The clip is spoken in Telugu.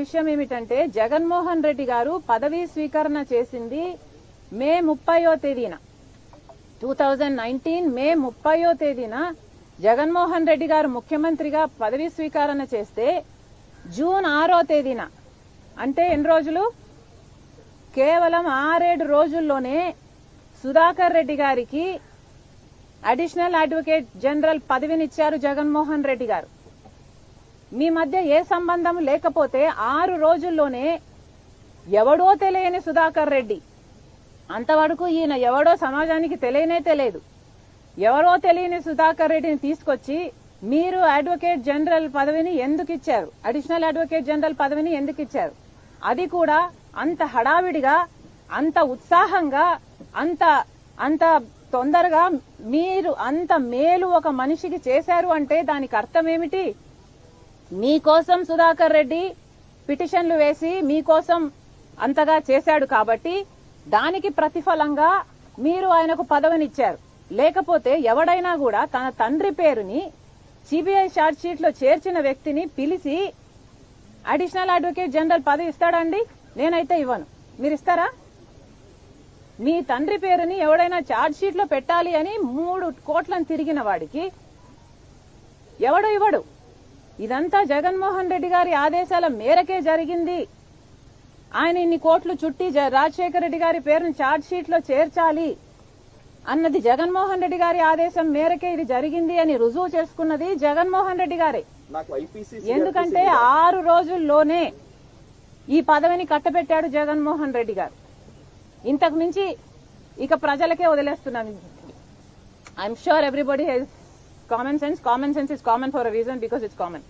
విషయం ఏమిటంటే జగన్మోహన్ రెడ్డి గారు పదవీ స్వీకరణ చేసింది మే 30వ తేదీన 2019 మే 30వ తేదీన జగన్మోహన్ రెడ్డి గారు ముఖ్యమంత్రిగా పదవీ స్వీకరణ చేస్తే జూన్ 6వ తేదీన అంటే ఎన్ని రోజులు కేవలం 6-7 రోజుల్లోనే సుధాకర్ రెడ్డి గారికి అడిషనల్ అడ్వకేట్ జనరల్ పదవినిచ్చారు జగన్మోహన్ రెడ్డి గారు. మీ మధ్య ఏ సంబంధం లేకపోతే 6 రోజుల్లోనే ఎవడో తెలియని సుధాకర్ రెడ్డి, అంతవరకు ఈయన ఎవడో సమాజానికి తెలియదు, ఎవరో తెలియని సుధాకర్ రెడ్డిని తీసుకొచ్చి మీరు అడ్వకేట్ జనరల్ పదవిని ఎందుకు ఇచ్చారు, అడిషనల్ అడ్వకేట్ జనరల్ పదవిని ఎందుకు ఇచ్చారు, అది కూడా అంత హడావిడిగా, అంత ఉత్సాహంగా, అంత తొందరగా మీరు అంత మేలు ఒక మనిషికి చేశారు అంటే దానికి అర్థం ఏమిటి? మీకోసం సుధాకర్ రెడ్డి పిటిషన్లు వేసి మీకోసం అంతగా చేశాడు కాబట్టి దానికి ప్రతిఫలంగా మీరు ఆయనకు పదవినిచ్చారు. లేకపోతే ఎవడైనా కూడా తన తండ్రి పేరుని సిబిఐ ఛార్జ్ షీట్ లో చేర్చిన వ్యక్తిని పిలిచి అడిషనల్ అడ్వకేట్ జనరల్ పదవి ఇస్తాడండి? నేనైతే ఇవ్వను. మీరు ఇస్తారా? మీ తండ్రి పేరుని ఎవడైనా ఛార్జ్ షీట్ లో పెట్టాలి అని 3 కోట్లను తిరిగిన వాడికి ఎవడు ఇవ్వడు. ఇదంతా జగన్మోహన్ రెడ్డి గారి ఆదేశాల మేరకే జరిగింది. ఆయన ఇన్ని కోట్లు చుట్టి రాజశేఖర రెడ్డి గారి పేరును ఛార్జ్ షీట్ లో చేర్చాలి అన్నది జగన్మోహన్ రెడ్డి గారి ఆదేశం మేరకే ఇది జరిగింది అని రుజువు చేసుకున్నది జగన్మోహన్ రెడ్డి గారే. ఎందుకంటే 6 రోజుల్లోనే ఈ పదవిని కట్టబెట్టాడు జగన్మోహన్ రెడ్డి గారు. ఇంతకు మించి ఇక ప్రజలకే వదిలేస్తున్నాను. I'm sure everybody has common sense. Common sense is common for a reason, because it's common.